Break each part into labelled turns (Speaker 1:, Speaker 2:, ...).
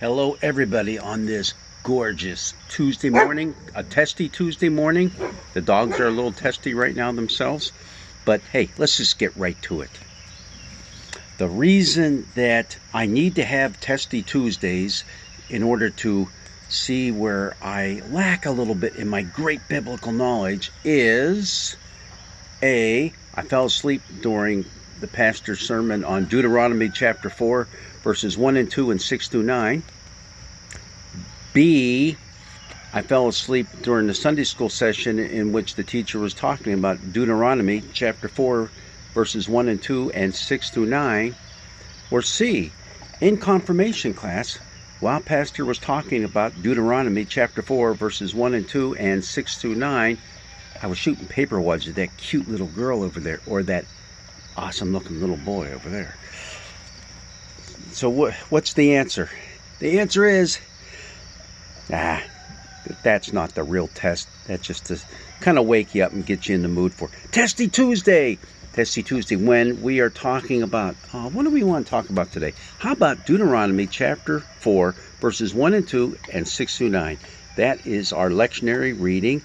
Speaker 1: Hello, everybody, on this gorgeous Tuesday morning, a testy Tuesday morning. The dogs are a little testy right now themselves, but hey, let's just get right to it. The reason that I need to have testy Tuesdays in order to see where I lack a little bit in my great biblical knowledge is I fell asleep during the pastor's sermon on Deuteronomy chapter 4, verses 1 and 2 and 6 through 9. B, I fell asleep during the Sunday school session in which the teacher was talking about Deuteronomy chapter 4, verses 1 and 2 and 6 through 9. Or C, in confirmation class, while pastor was talking about Deuteronomy chapter 4, verses 1 and 2 and 6 through 9, I was shooting paper wads at that cute little girl over there, or that awesome looking little boy over there. So what's the answer? The answer is, that's not the real test. That's just to kind of wake you up and get you in the mood for Testy Tuesday. Testy Tuesday, when we are talking about, what do we want to talk about today? How about Deuteronomy chapter 4, verses 1 and 2 and 6 through 9? That is our lectionary reading.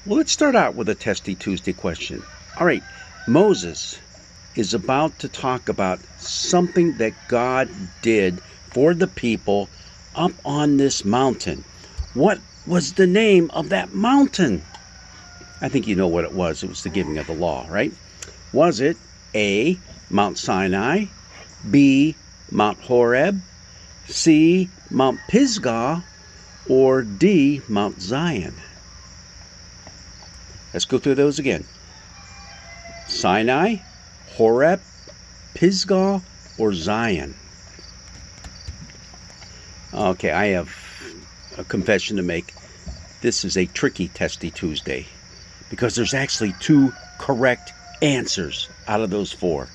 Speaker 1: Let's start out with a Testy Tuesday question. All right, Moses is about to talk about something that God did for the people up on this mountain. What was the name of that mountain? I think you know what it was. It was the giving of the law, right? Was it A, Mount Sinai, B, Mount Horeb, C, Mount Pisgah, or D, Mount Zion? Let's go through those again. Sinai, Horeb, Pisgah, or Zion? Okay, I have a confession to make. This is a tricky Testy Tuesday because there's actually two correct answers out of those four.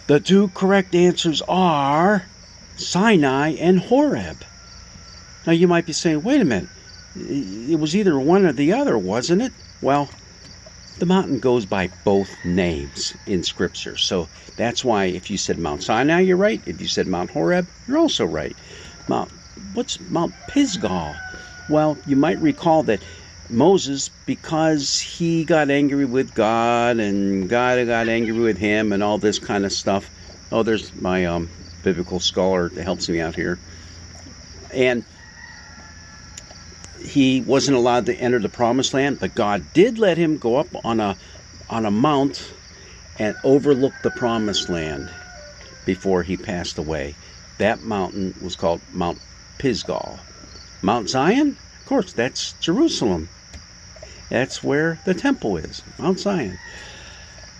Speaker 1: The two correct answers are Sinai and Horeb. Now you might be saying, wait a minute, it was either one or the other, wasn't it? Well, the mountain goes by both names in Scripture. So that's why if you said Mount Sinai, you're right. If you said Mount Horeb, you're also right. What's Mount Pisgah? Well, you might recall that Moses, because he got angry with God and God got angry with him and all this kind of stuff. Oh, there's my biblical scholar that helps me out here. And he wasn't allowed to enter the promised land, but God did let him go up on a mount and overlook the promised land before he passed away. That mountain was called Mount Pisgah. Mount Zion, of course, that's Jerusalem. That's where the temple is, Mount Zion.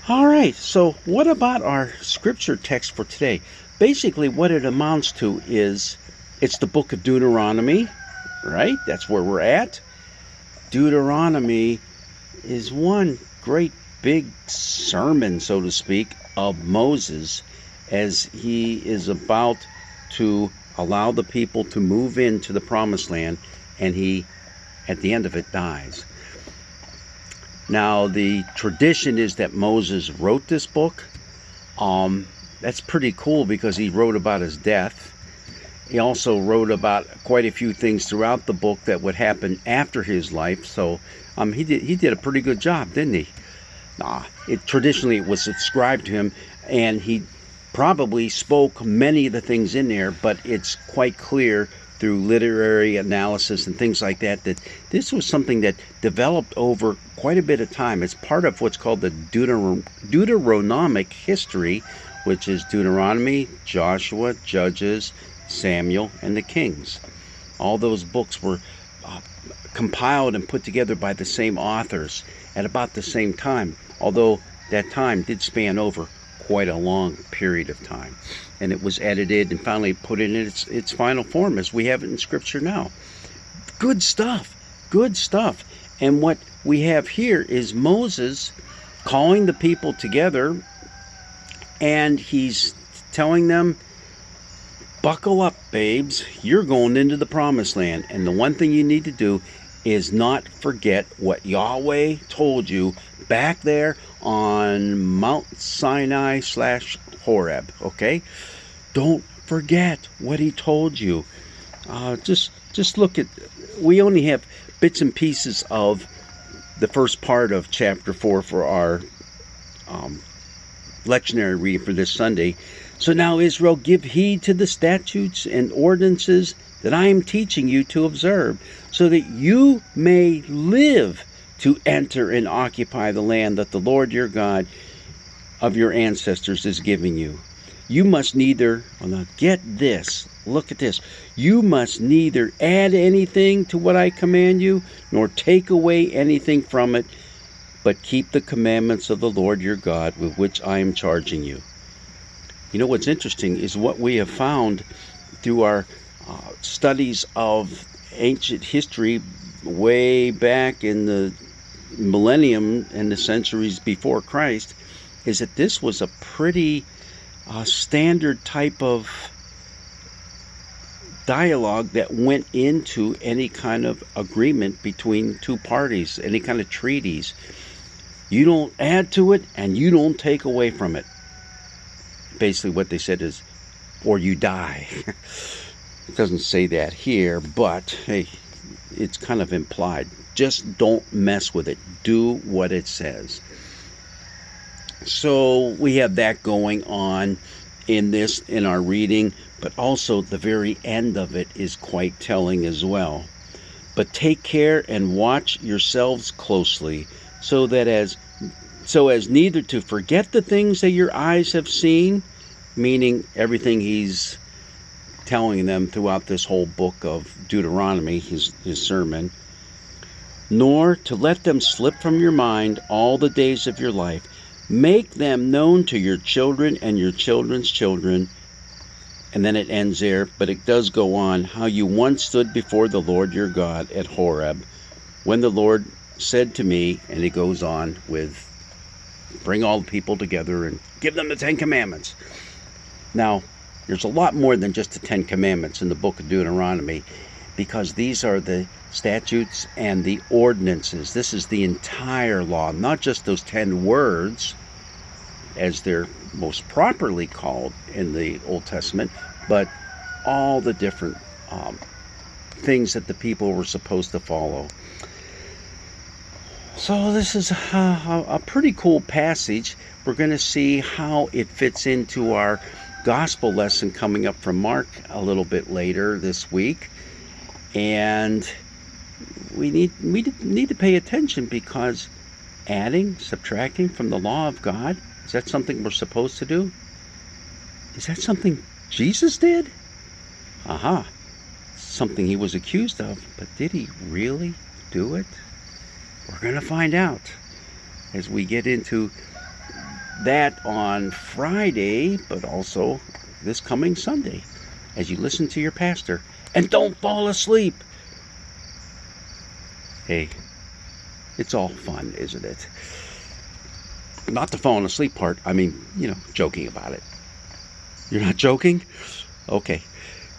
Speaker 1: All right, so what about our scripture text for today? Basically, what it amounts to is, it's the book of Deuteronomy, right? That's where we're at. Deuteronomy is one great big sermon, so to speak, of Moses as he is about to allow the people to move into the promised land, and he, at the end of it, dies. Now, the tradition is that Moses wrote this book. That's pretty cool because he wrote about his death. He also wrote about quite a few things throughout the book that would happen after his life. So he did a pretty good job, didn't he? Traditionally it was ascribed to him, and he probably spoke many of the things in there, but it's quite clear through literary analysis and things like that that this was something that developed over quite a bit of time. It's part of what's called the Deuteronomic history, which is Deuteronomy, Joshua, Judges, Samuel, and the Kings. All those books were compiled and put together by the same authors at about the same time, although that time did span over quite a long period of time. And it was edited and finally put in its final form as we have it in Scripture now. Good stuff. Good stuff. And what we have here is Moses calling the people together, and he's telling them, buckle up, babes. You're going into the promised land. And the one thing you need to do is not forget what Yahweh told you back there on Mount Sinai / Horeb, okay? Don't forget what he told you. Just look at, we only have bits and pieces of the first part of chapter 4 for our lectionary reading for this Sunday. So now, Israel, give heed to the statutes and ordinances that I am teaching you to observe, so that you may live to enter and occupy the land that the Lord your God of your ancestors is giving you. You must neither, well, now get this, look at this. You must neither add anything to what I command you, nor take away anything from it, but keep the commandments of the Lord your God with which I am charging you. You know what's interesting is what we have found through our studies of ancient history way back in the millennium and the centuries before Christ, is that this was a pretty standard type of dialogue that went into any kind of agreement between two parties, any kind of treaties. You don't add to it and you don't take away from it. Basically what they said is, or you die. It doesn't say that here, but hey, it's kind of implied. Just don't mess with it. Do what it says. So we have that going on in our reading, but also the very end of it is quite telling as well. But take care and watch yourselves closely, so as neither to forget the things that your eyes have seen, meaning everything he's telling them throughout this whole book of Deuteronomy, his sermon, nor to let them slip from your mind all the days of your life. Make them known to your children and your children's children. And then it ends there, but it does go on, how you once stood before the Lord your God at Horeb, when the Lord said to me, and it goes on with, bring all the people together and give them the 10 Commandments. Now, there's a lot more than just the 10 Commandments in the book of Deuteronomy, because these are the statutes and the ordinances. This is the entire law, not just those 10 words, as they're most properly called in the Old Testament, but all the different things that the people were supposed to follow. So this is a pretty cool passage. We're going to see how it fits into our gospel lesson coming up from Mark a little bit later this week. And we need to pay attention, because adding, subtracting from the law of God, is that something we're supposed to do? Is that something Jesus did? Aha. Something he was accused of, but did he really do it? We're going to find out as we get into that on Friday, but also this coming Sunday, as you listen to your pastor. And don't fall asleep. Hey, it's all fun, isn't it? Not the falling asleep part. I mean, joking about it. You're not joking? Okay.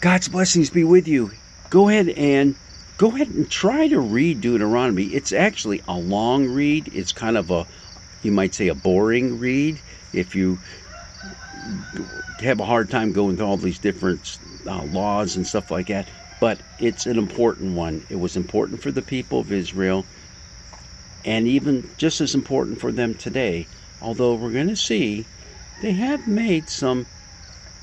Speaker 1: God's blessings be with you. Go ahead and try to read Deuteronomy. It's actually a long read. It's kind of you might say a boring read if you have a hard time going through all these different laws and stuff like that. But it's an important one. It was important for the people of Israel, and even just as important for them today. Although we're going to see they have made some,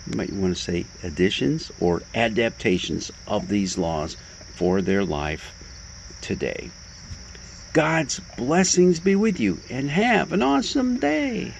Speaker 1: you might want to say, additions or adaptations of these laws for their life today. God's blessings be with you, and have an awesome day.